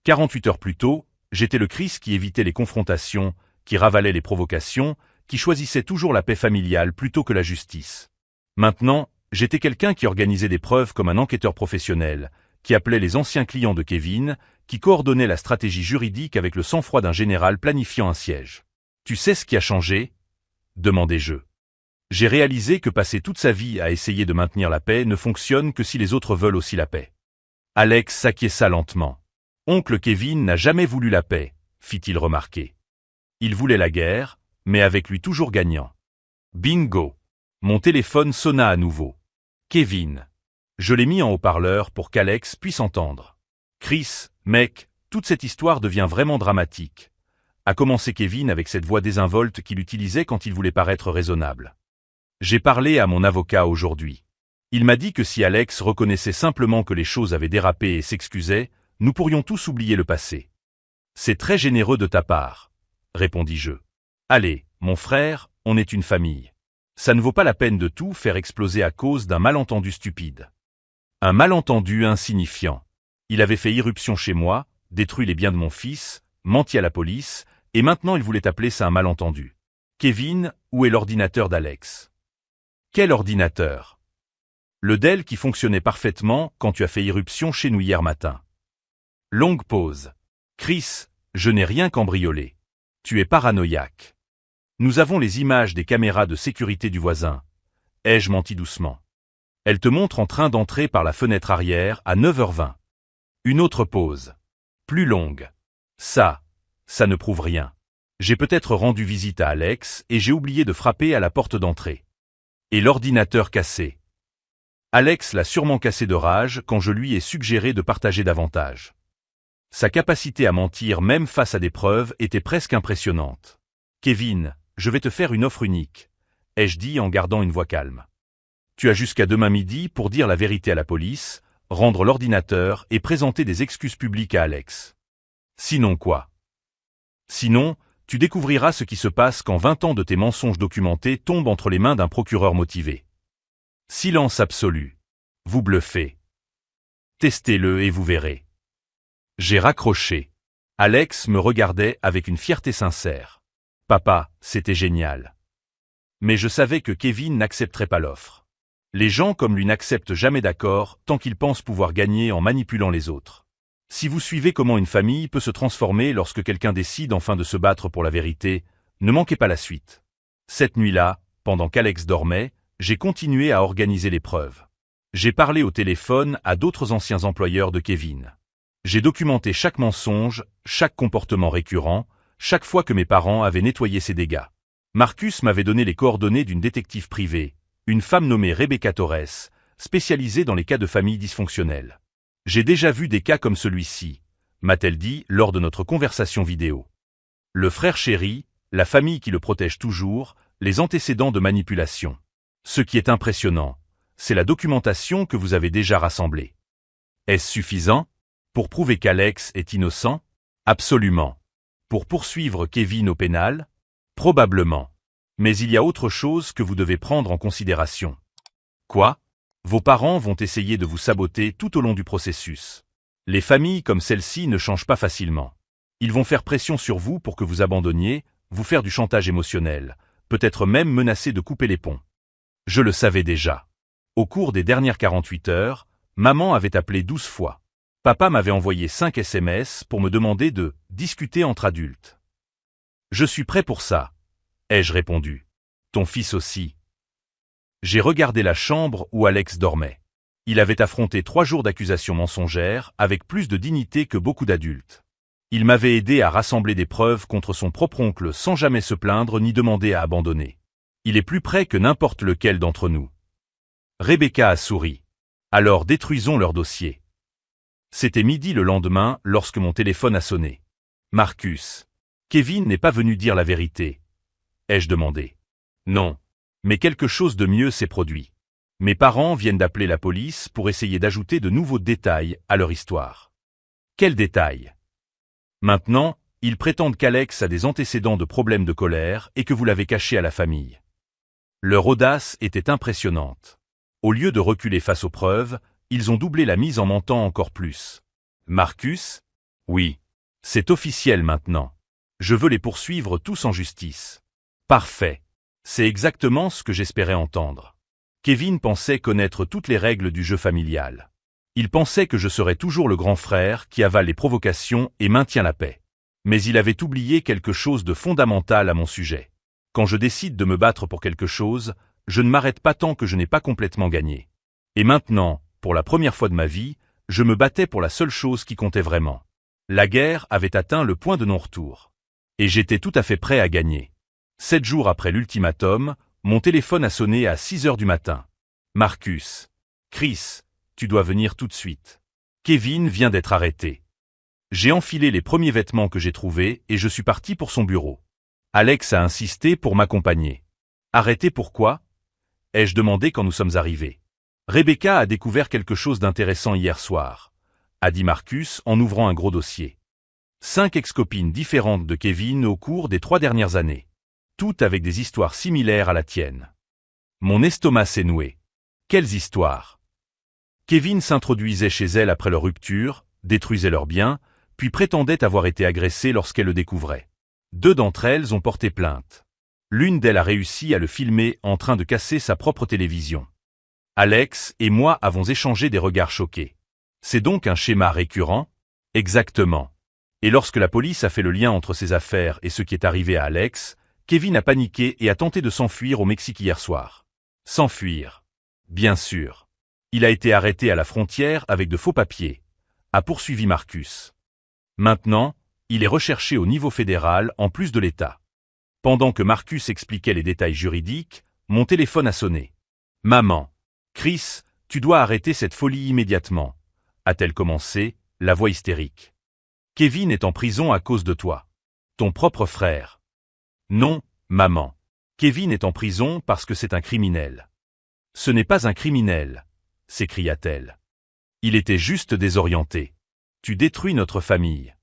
48 heures plus tôt, j'étais le Chris qui évitait les confrontations, qui ravalait les provocations, qui choisissait toujours la paix familiale plutôt que la justice. Maintenant, j'étais quelqu'un qui organisait des preuves comme un enquêteur professionnel, qui appelait les anciens clients de Kevin, qui coordonnait la stratégie juridique avec le sang-froid d'un général planifiant un siège. « Tu sais ce qui a changé ?» demandai-je. J'ai réalisé que passer toute sa vie à essayer de maintenir la paix ne fonctionne que si les autres veulent aussi la paix. Alex s'acquiesça lentement. « Oncle Kevin n'a jamais voulu la paix, » fit-il remarquer. Il voulait la guerre, mais avec lui toujours gagnant. Bingo! Mon téléphone sonna à nouveau. « Kevin, Je l'ai mis en haut-parleur pour qu'Alex puisse entendre. Chris, mec, toute cette histoire devient vraiment dramatique. A commencé Kevin avec cette voix désinvolte qu'il utilisait quand il voulait paraître raisonnable. J'ai parlé à mon avocat aujourd'hui. Il m'a dit que si Alex reconnaissait simplement que les choses avaient dérapé et s'excusait, nous pourrions tous oublier le passé. C'est très généreux de ta part, répondis-je. Allez, mon frère, on est une famille. Ça ne vaut pas la peine de tout faire exploser à cause d'un malentendu stupide. Un malentendu insignifiant. Il avait fait irruption chez moi, détruit les biens de mon fils, menti à la police, et maintenant il voulait appeler ça un malentendu. Kevin, où est l'ordinateur d'Alex? Quel ordinateur? Le Dell qui fonctionnait parfaitement quand tu as fait irruption chez nous hier matin. Longue pause. Chris, je n'ai rien cambriolé. Tu es paranoïaque. Nous avons les images des caméras de sécurité du voisin. Ai-je menti doucement? Elle te montre en train d'entrer par la fenêtre arrière à 9h20. Une autre pause. Plus longue. Ça ne prouve rien. J'ai peut-être rendu visite à Alex et j'ai oublié de frapper à la porte d'entrée. Et l'ordinateur cassé. Alex l'a sûrement cassé de rage quand je lui ai suggéré de partager davantage. Sa capacité à mentir même face à des preuves était presque impressionnante. Kevin, je vais te faire une offre unique, ai-je dit en gardant une voix calme. Tu as jusqu'à demain midi pour dire la vérité à la police, rendre l'ordinateur et présenter des excuses publiques à Alex. Sinon quoi? Sinon, tu découvriras ce qui se passe quand 20 ans de tes mensonges documentés tombent entre les mains d'un procureur motivé. Silence absolu. Vous bluffez. Testez-le et vous verrez. J'ai raccroché. Alex me regardait avec une fierté sincère. Papa, c'était génial. Mais je savais que Kevin n'accepterait pas l'offre. Les gens comme lui n'acceptent jamais d'accord tant qu'ils pensent pouvoir gagner en manipulant les autres. Si vous suivez comment une famille peut se transformer lorsque quelqu'un décide enfin de se battre pour la vérité, ne manquez pas la suite. Cette nuit-là, pendant qu'Alex dormait, j'ai continué à organiser les preuves. J'ai parlé au téléphone à d'autres anciens employeurs de Kevin. J'ai documenté chaque mensonge, chaque comportement récurrent, chaque fois que mes parents avaient nettoyé ces dégâts. Marcus m'avait donné les coordonnées d'une détective privée, une femme nommée Rebecca Torres, spécialisée dans les cas de famille dysfonctionnelle. J'ai déjà vu des cas comme celui-ci, m'a-t-elle dit lors de notre conversation vidéo. Le frère chéri, la famille qui le protège toujours, les antécédents de manipulation. Ce qui est impressionnant, c'est la documentation que vous avez déjà rassemblée. Est-ce suffisant? Pour prouver qu'Alex est innocent? Absolument. Pour poursuivre Kevin au pénal? Probablement. Mais il y a autre chose que vous devez prendre en considération. Quoi? Vos parents vont essayer de vous saboter tout au long du processus. Les familles comme celle-ci ne changent pas facilement. Ils vont faire pression sur vous pour que vous abandonniez, vous faire du chantage émotionnel, peut-être même menacer de couper les ponts. Je le savais déjà. Au cours des dernières 48 heures, maman avait appelé 12 fois. Papa m'avait envoyé 5 SMS pour me demander de discuter entre adultes. Je suis prêt pour ça, ai-je répondu. Ton fils aussi. J'ai regardé la chambre où Alex dormait. Il avait affronté 3 jours d'accusations mensongères avec plus de dignité que beaucoup d'adultes. Il m'avait aidé à rassembler des preuves contre son propre oncle sans jamais se plaindre ni demander à abandonner. Il est plus près que n'importe lequel d'entre nous. Rebecca a souri. Alors détruisons leur dossier. C'était midi le lendemain lorsque mon téléphone a sonné. Marcus. Kevin n'est pas venu dire la vérité. Ai-je demandé. Non. Mais quelque chose de mieux s'est produit. Mes parents viennent d'appeler la police pour essayer d'ajouter de nouveaux détails à leur histoire. Quels détails? Maintenant, ils prétendent qu'Alex a des antécédents de problèmes de colère et que vous l'avez caché à la famille. Leur audace était impressionnante. Au lieu de reculer face aux preuves, ils ont doublé la mise en mentant encore plus. Marcus? Oui. C'est officiel maintenant. Je veux les poursuivre tous en justice. Parfait. C'est exactement ce que j'espérais entendre. Kevin pensait connaître toutes les règles du jeu familial. Il pensait que je serais toujours le grand frère qui avale les provocations et maintient la paix. Mais il avait oublié quelque chose de fondamental à mon sujet. Quand je décide de me battre pour quelque chose, je ne m'arrête pas tant que je n'ai pas complètement gagné. Et maintenant, pour la première fois de ma vie, je me battais pour la seule chose qui comptait vraiment. La guerre avait atteint le point de non-retour. Et j'étais tout à fait prêt à gagner. 7 jours après l'ultimatum, mon téléphone a sonné à 6 heures du matin. Marcus. Chris. tu dois venir tout de suite. Kevin vient d'être arrêté. J'ai enfilé les premiers vêtements que j'ai trouvés et je suis parti pour son bureau. Alex a insisté pour m'accompagner. Arrêté pourquoi? Ai-je demandé quand nous sommes arrivés. Rebecca a découvert quelque chose d'intéressant hier soir, a dit Marcus en ouvrant un gros dossier. 5 ex-copines différentes de Kevin au cours des 3 dernières années. Toutes avec des histoires similaires à la tienne. Mon estomac s'est noué. Quelles histoires? Kevin s'introduisait chez elles après leur rupture, détruisait leurs biens, puis prétendait avoir été agressé lorsqu'elles le découvraient. 2 d'entre elles ont porté plainte. L'une d'elles a réussi à le filmer en train de casser sa propre télévision. Alex et moi avons échangé des regards choqués. C'est donc un schéma récurrent? Exactement. Et lorsque la police a fait le lien entre ces affaires et ce qui est arrivé à Alex, Kevin a paniqué et a tenté de s'enfuir au Mexique hier soir. S'enfuir. Bien sûr. Il a été arrêté à la frontière avec de faux papiers, a poursuivi Marcus. Maintenant, il est recherché au niveau fédéral en plus de l'État. Pendant que Marcus expliquait les détails juridiques, mon téléphone a sonné. Maman. Chris, tu dois arrêter cette folie immédiatement, a-t-elle commencé, la voix hystérique. Kevin est en prison à cause de toi. Ton propre frère. Non, maman. Kevin est en prison parce que c'est un criminel. Ce n'est pas un criminel, s'écria-t-elle. Il était juste désorienté. Tu détruis notre famille.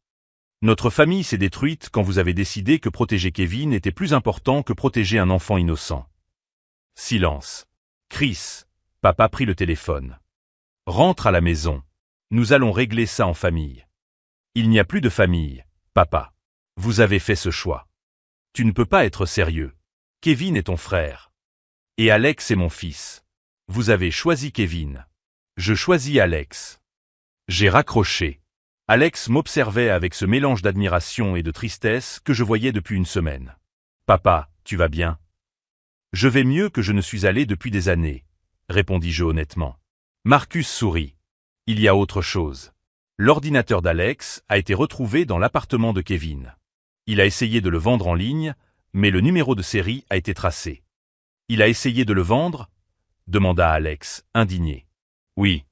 Notre famille s'est détruite quand vous avez décidé que protéger Kevin était plus important que protéger un enfant innocent. Silence. Chris, papa prit le téléphone. Rentre à la maison. Nous allons régler ça en famille. Il n'y a plus de famille, papa. Vous avez fait ce choix. Tu ne peux pas être sérieux. Kevin est ton frère. Et Alex est mon fils. Vous avez choisi Kevin. Je choisis Alex. J'ai raccroché. Alex m'observait avec ce mélange d'admiration et de tristesse que je voyais depuis une semaine. Papa, tu vas bien? Je vais mieux que je ne suis allé depuis des années, répondis-je honnêtement. Marcus sourit. Il y a autre chose. L'ordinateur d'Alex a été retrouvé dans l'appartement de Kevin. Il a essayé de le vendre en ligne, mais le numéro de série a été tracé. Il a essayé de le vendre? Demanda Alex, indigné. Oui.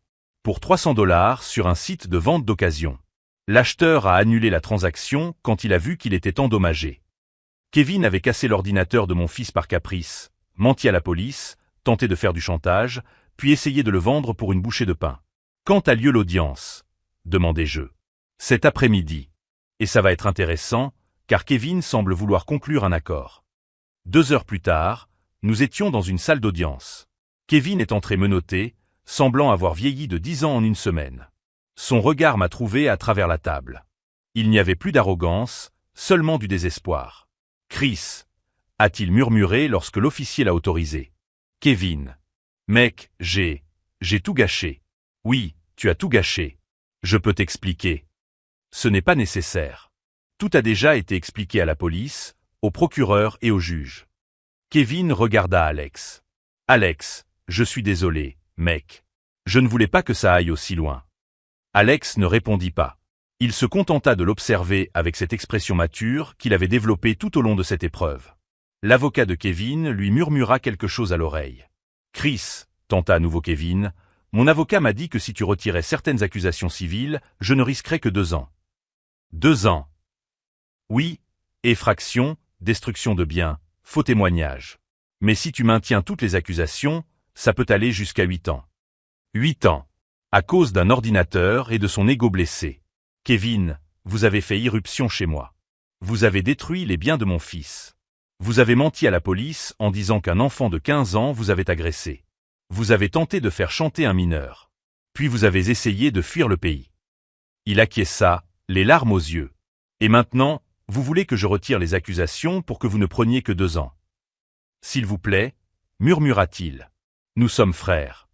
Pour $300 sur un site de vente d'occasion. L'acheteur a annulé la transaction quand il a vu qu'il était endommagé. Kevin avait cassé l'ordinateur de mon fils par caprice, menti à la police, tenté de faire du chantage, puis essayé de le vendre pour une bouchée de pain. Quand a lieu l'audience? Demandai-je. Cet après-midi. Et ça va être intéressant, car Kevin semble vouloir conclure un accord. 2 heures plus tard, nous étions dans une salle d'audience. Kevin est entré menotté, semblant avoir vieilli de 10 ans en une semaine. Son regard m'a trouvé à travers la table. Il n'y avait plus d'arrogance, seulement du désespoir. Chris, a-t-il murmuré lorsque l'officier l'a autorisé. Kevin. Mec, j'ai tout gâché. Oui, tu as tout gâché. Je peux t'expliquer. Ce n'est pas nécessaire. Tout a déjà été expliqué à la police, au procureur et au juge. Kevin regarda Alex. Alex, je suis désolé, mec. Je ne voulais pas que ça aille aussi loin. Alex ne répondit pas. Il se contenta de l'observer avec cette expression mature qu'il avait développée tout au long de cette épreuve. L'avocat de Kevin lui murmura quelque chose à l'oreille. Chris, tenta à nouveau Kevin, mon avocat m'a dit que si tu retirais certaines accusations civiles, je ne risquerais que 2 ans. 2 ans. Oui, effraction, destruction de biens, faux témoignage. Mais si tu maintiens toutes les accusations, ça peut aller jusqu'à 8 ans. 8 ans. À cause d'un ordinateur et de son ego blessé. Kevin, vous avez fait irruption chez moi. Vous avez détruit les biens de mon fils. Vous avez menti à la police en disant qu'un enfant de 15 ans vous avait agressé. Vous avez tenté de faire chanter un mineur. Puis vous avez essayé de fuir le pays. Il acquiesça, les larmes aux yeux. Et maintenant, vous voulez que je retire les accusations pour que vous ne preniez que 2 ans. S'il vous plaît, murmura-t-il. Nous sommes frères.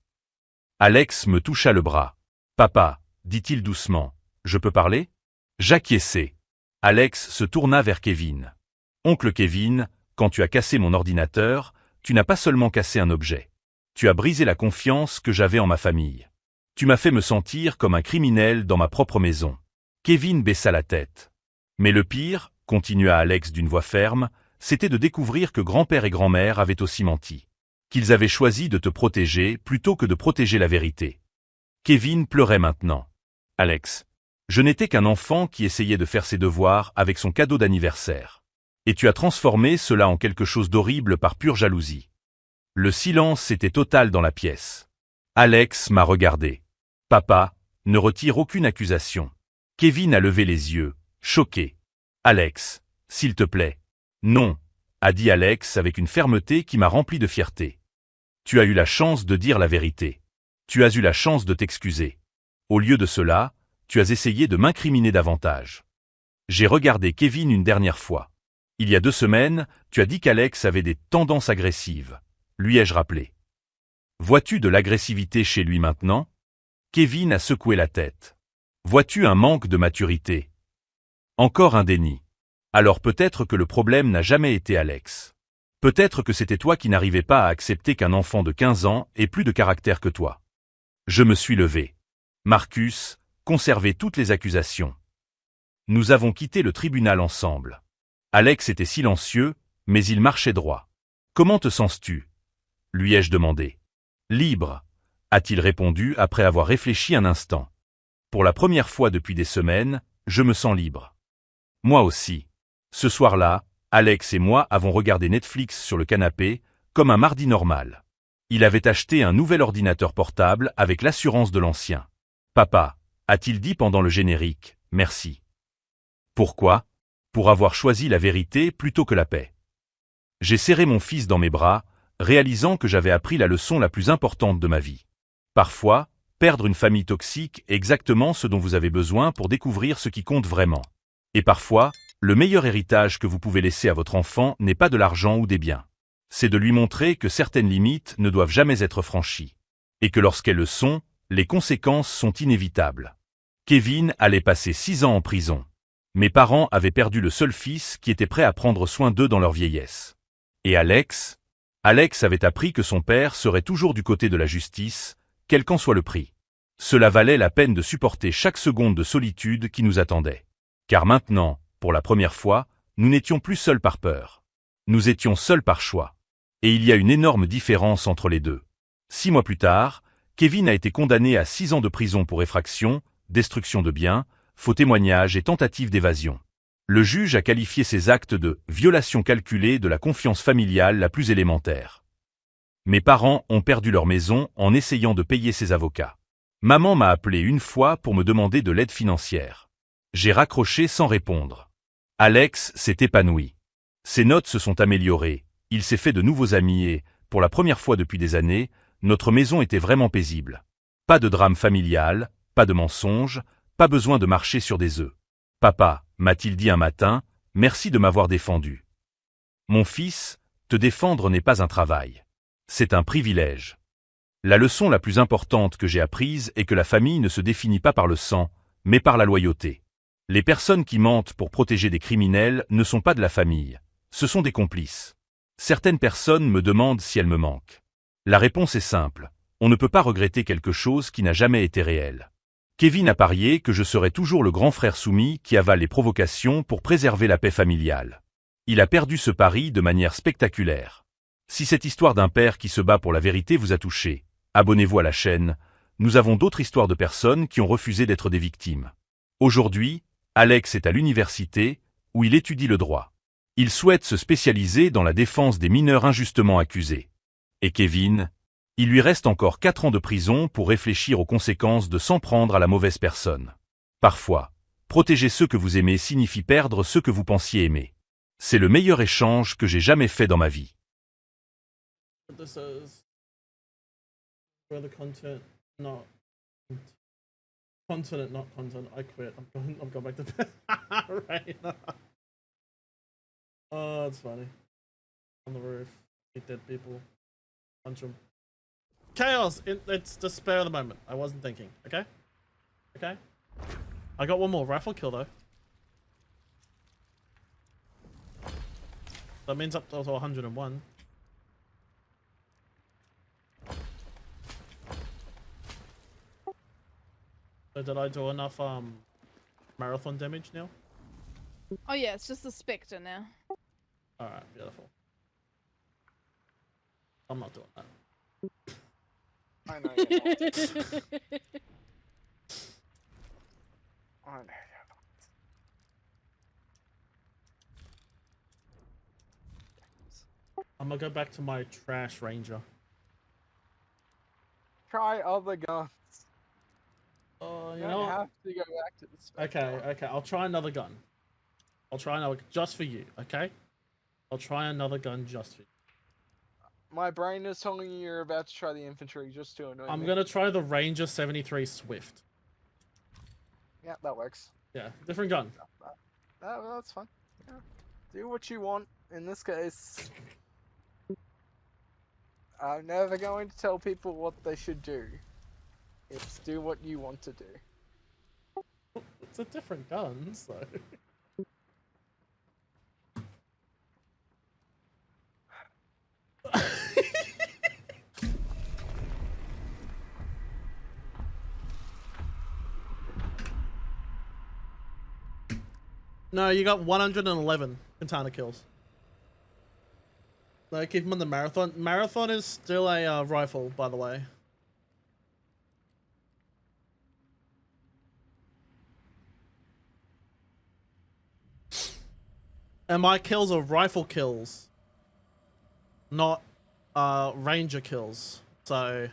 Alex me toucha le bras. Papa, dit-il doucement, je peux parler? J'acquiesçai. Alex se tourna vers Kevin. Oncle Kevin, quand tu as cassé mon ordinateur, tu n'as pas seulement cassé un objet. Tu as brisé la confiance que j'avais en ma famille. Tu m'as fait me sentir comme un criminel dans ma propre maison. Kevin baissa la tête. Mais le pire, continua Alex d'une voix ferme, c'était de découvrir que grand-père et grand-mère avaient aussi menti. Qu'ils avaient choisi de te protéger plutôt que de protéger la vérité. Kevin pleurait maintenant. Alex, je n'étais qu'un enfant qui essayait de faire ses devoirs avec son cadeau d'anniversaire. Et tu as transformé cela en quelque chose d'horrible par pure jalousie. Le silence était total dans la pièce. Alex m'a regardé. Papa, ne retire aucune accusation. Kevin a levé les yeux, choqué. Alex, s'il te plaît. Non, a dit Alex avec une fermeté qui m'a rempli de fierté. Tu as eu la chance de dire la vérité. Tu as eu la chance de t'excuser. Au lieu de cela, tu as essayé de m'incriminer davantage. J'ai regardé Kevin une dernière fois. Il y a 2 semaines, tu as dit qu'Alex avait des tendances agressives. Lui ai-je rappelé. Vois-tu de l'agressivité chez lui maintenant? Kevin a secoué la tête. Vois-tu un manque de maturité? Encore un déni. Alors peut-être que le problème n'a jamais été Alex. Peut-être que c'était toi qui n'arrivais pas à accepter qu'un enfant de 15 ans ait plus de caractère que toi. Je me suis levé. Marcus, conservez toutes les accusations. Nous avons quitté le tribunal ensemble. Alex était silencieux, mais il marchait droit. Comment te sens-tu? Lui ai-je demandé. Libre, a-t-il répondu après avoir réfléchi un instant. Pour la première fois depuis des semaines, je me sens libre. Moi aussi. Ce soir-là, Alex et moi avons regardé Netflix sur le canapé, comme un mardi normal. Il avait acheté un nouvel ordinateur portable avec l'assurance de l'ancien. Papa, a-t-il dit pendant le générique, merci. Pourquoi? Pour avoir choisi la vérité plutôt que la paix. J'ai serré mon fils dans mes bras, réalisant que j'avais appris la leçon la plus importante de ma vie. Parfois, perdre une famille toxique est exactement ce dont vous avez besoin pour découvrir ce qui compte vraiment. Et parfois, le meilleur héritage que vous pouvez laisser à votre enfant n'est pas de l'argent ou des biens. C'est de lui montrer que certaines limites ne doivent jamais être franchies. Et que lorsqu'elles le sont, les conséquences sont inévitables. Kevin allait passer 6 ans en prison. Mes parents avaient perdu le seul fils qui était prêt à prendre soin d'eux dans leur vieillesse. Et Alex avait appris que son père serait toujours du côté de la justice, quel qu'en soit le prix. Cela valait la peine de supporter chaque seconde de solitude qui nous attendait. Car maintenant, pour la première fois, nous n'étions plus seuls par peur. Nous étions seuls par choix. Et il y a une énorme différence entre les deux. 6 mois plus tard, Kevin a été condamné à 6 ans de prison pour effraction, destruction de biens, faux témoignages et tentative d'évasion. Le juge a qualifié ces actes de « violation calculée de la confiance familiale la plus élémentaire ». Mes parents ont perdu leur maison en essayant de payer ses avocats. Maman m'a appelé une fois pour me demander de l'aide financière. J'ai raccroché sans répondre. Alex s'est épanoui. Ses notes se sont améliorées, il s'est fait de nouveaux amis et, pour la première fois depuis des années, notre maison était vraiment paisible. Pas de drame familial, pas de mensonges, pas besoin de marcher sur des œufs. Papa, m'a-t-il dit un matin, merci de m'avoir défendu. Mon fils, te défendre n'est pas un travail. C'est un privilège. La leçon la plus importante que j'ai apprise est que la famille ne se définit pas par le sang, mais par la loyauté. Les personnes qui mentent pour protéger des criminels ne sont pas de la famille, ce sont des complices. Certaines personnes me demandent si elles me manquent. La réponse est simple, on ne peut pas regretter quelque chose qui n'a jamais été réel. Kevin a parié que je serais toujours le grand frère soumis qui avale les provocations pour préserver la paix familiale. Il a perdu ce pari de manière spectaculaire. Si cette histoire d'un père qui se bat pour la vérité vous a touché, abonnez-vous à la chaîne, nous avons d'autres histoires de personnes qui ont refusé d'être des victimes. Aujourd'hui, Alex est à l'université, où il étudie le droit. Il souhaite se spécialiser dans la défense des mineurs injustement accusés. Et Kevin, il lui reste encore 4 ans de prison pour réfléchir aux conséquences de s'en prendre à la mauvaise personne. Parfois, protéger ceux que vous aimez signifie perdre ceux que vous pensiez aimer. C'est le meilleur échange que j'ai jamais fait dans ma vie. This is where the content, not content, not content. I quit. I'm going back to bed. Right now. Oh, it's funny. On the roof, eat dead people, punch them. Chaos. It's despair of the moment. I wasn't thinking. Okay. Okay. I got one more rifle kill though. That means up to 101. So did I do enough marathon damage now? Oh yeah, it's just the Spectre now. Alright, beautiful. I'm not doing that. I know you're not. I know you're not. I'm gonna go back to my trash ranger. Try other guns. Oh, You you know don't what? have to go back to the Spectre. Okay, I'll try another gun. I'll try another just for you, okay? I'll try another gun just for you. My brain is telling you you're about to try the infantry just to annoy I'm me. gonna try the Ranger 73 Swift. Yeah, that works. Yeah, different gun. That's fine. Yeah. Do what you want. In this case, I'm never going to tell people what they should do. It's do what you want to do. It's a different gun, so. No, you got 111 katana kills. No, keep him on the marathon. Marathon is still a rifle, by the way. And my kills are rifle kills, not ranger kills. So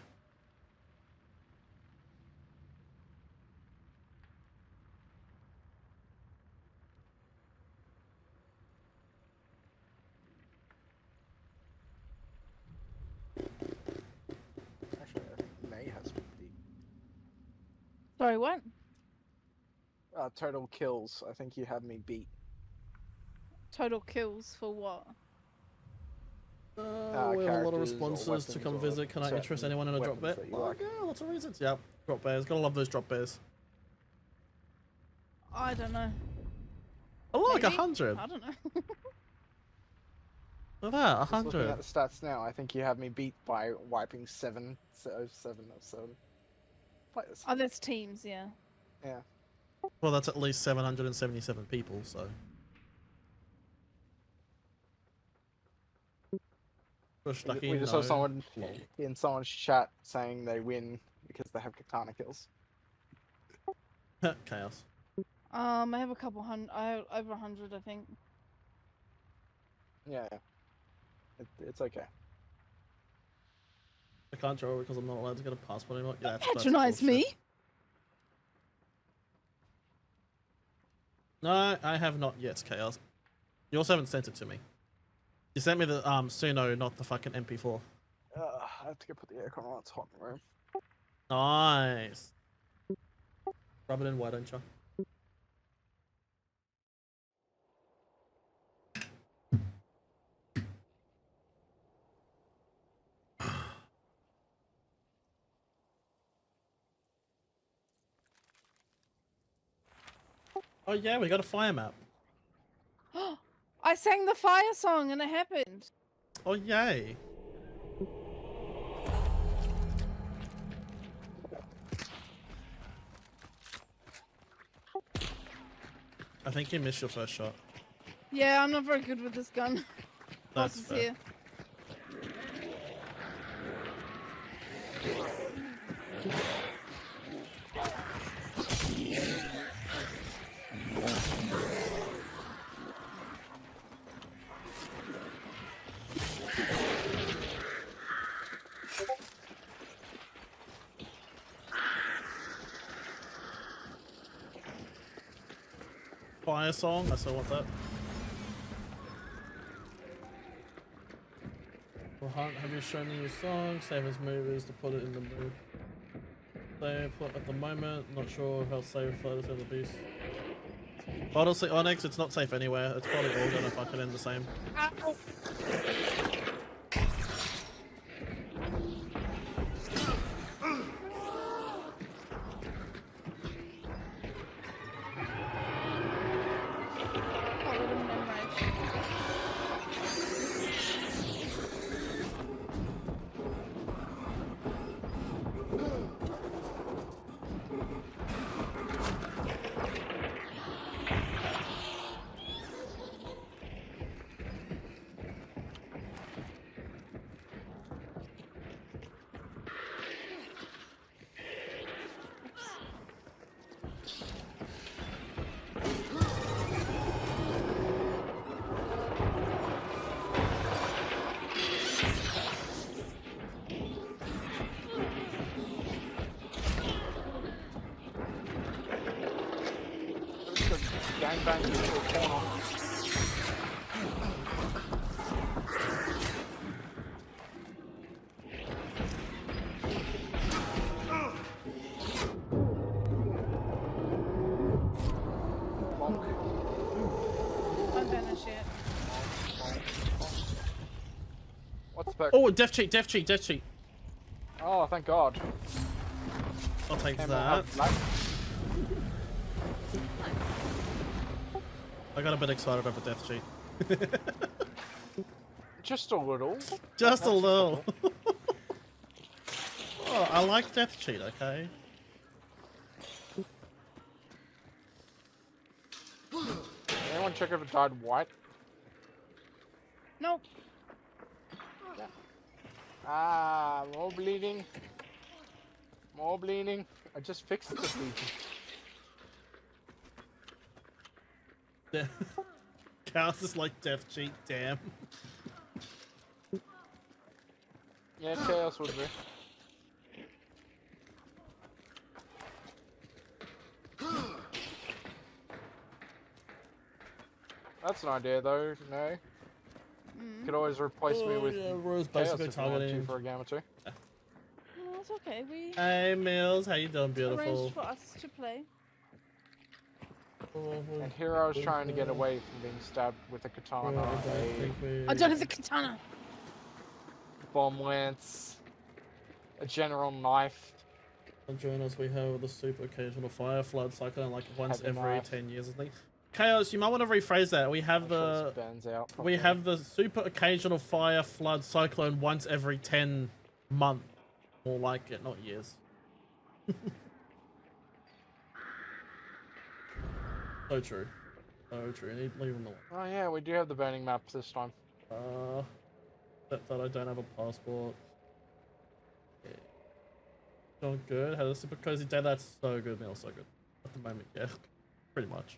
Actually, I think May has 50. Sorry, what? Total kills. I think you have me beat. Total kills for what? we have a lot of characters or responses to come weapons or visit. Can I interest certain anyone in a drop weapons bear? that you Oh, like. yeah, lots of reasons. Yeah, drop bears. Gotta love those drop bears. I don't know. I like Maybe? 100. I don't know. Look at that, Just looking 100. at the stats now, I think you have me beat by wiping 7 of 7 players. Oh, that's teams, yeah. Yeah. Well, that's at least 777 people, so. Push lucky, We just saw no. someone in someone's chat saying they win because they have katana kills. Chaos. I have a couple hundred. I have over 100, I think. Yeah. It's okay. I can't draw because I'm not allowed to get a passport anymore. Yeah, that's Patronize bullshit. me. No, I have not yet, Chaos. You also haven't sent it to me. You sent me the Suno, not the fucking MP4. I have to go put the aircon on. It's hot in the room. Nice. Rub it in, why don't you? Oh yeah, we got a fire map. I sang the fire song and it happened. Oh yay. I think you missed your first shot. Yeah, I'm not very good with this gun. That's Boss is fair. here. Fire song, I still want that. Well, Hunt, have you shown me your song? Save as movies to put it in the mood. Save at the moment, not sure how safe photos of the beast. Honestly, Onyx, it's not safe anywhere. It's probably all gonna fucking end the same. Ow. Oh, let him enrage. bang you into a corner. Bonk. I'm finished yet. What's the perk? Oh, death cheat, death cheat, death cheat. Oh, thank God. I'll take Came that. out of life. I got a bit excited over death cheat. Just a little. Just a That's little. Oh, I like death cheat, okay? Anyone check if it died white? Nope. Ah, more bleeding. More bleeding. I just fixed the bleeding. Yeah. Chaos is like death cheat, damn. Yeah, chaos would be. That's an idea, though. No, could always replace me with Rose chaos basically if you want to targeting. for a game or two. No, it's okay. We Hey Mills, how you doing, beautiful? arranged for us to play. And here I was trying to get away from being stabbed with a katana, I don't have the katana. bomb lance, a general knife. Join us, we have the super occasional fire flood cycling like once Heavy every knife. 10 years, I think. Chaos, you might want to rephrase that. We have Make sure the this burns out we properly. have the super occasional fire flood cyclone once every 10 months. More like it, not years. So true. So true. Leave them alone. Oh yeah, we do have the burning maps this time. Except that I don't have a passport. Yeah. Not good. Had a super cozy day. That's so good, Neil. So good. At the moment, yeah. Pretty much.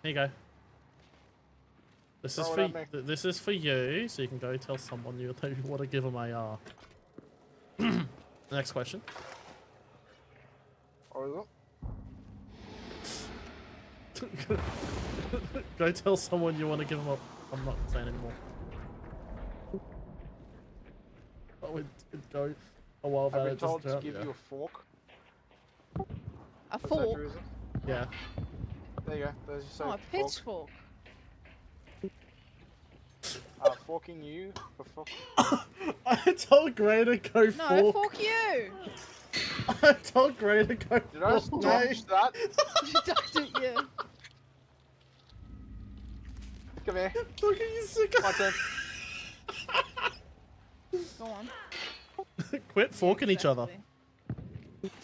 Here you go. This is Throw for it at me. this is for you, so you can go tell someone you want to give them AR. Next question. Or is it? Go tell someone you want to give them up. I'm not saying anymore. Oh, it go a while back. I've been it just told to dropped, give yeah. you a fork. A Was that fork. true, is it? Yeah. There you go. There's your Oh, a fork. pitchfork. Forking you for fork. I told Gray to go No, fork. fork you. I told Gray to go Did I fork. dodge that? You ducked it, yeah. Come here. Look at you, sick. My turn. Go on. Quit forking each other. Exactly.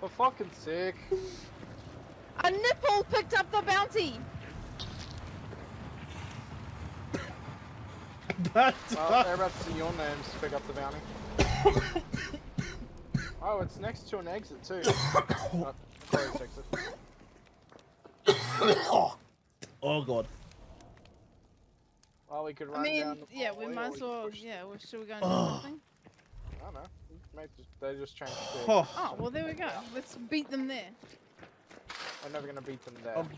For fucking sake. A nipple picked up the bounty. Well, they're about to see your names pick up the bounty. Oh, it's next to an exit too. Closed exit. Oh god. Well, we could run I mean, down the yeah, we hallway, might or as we could well. push- Yeah, well, should we go and do something? I don't know. They just changed the. Oh. Oh, well, there we go. Let's beat them there. I'm never gonna beat them there.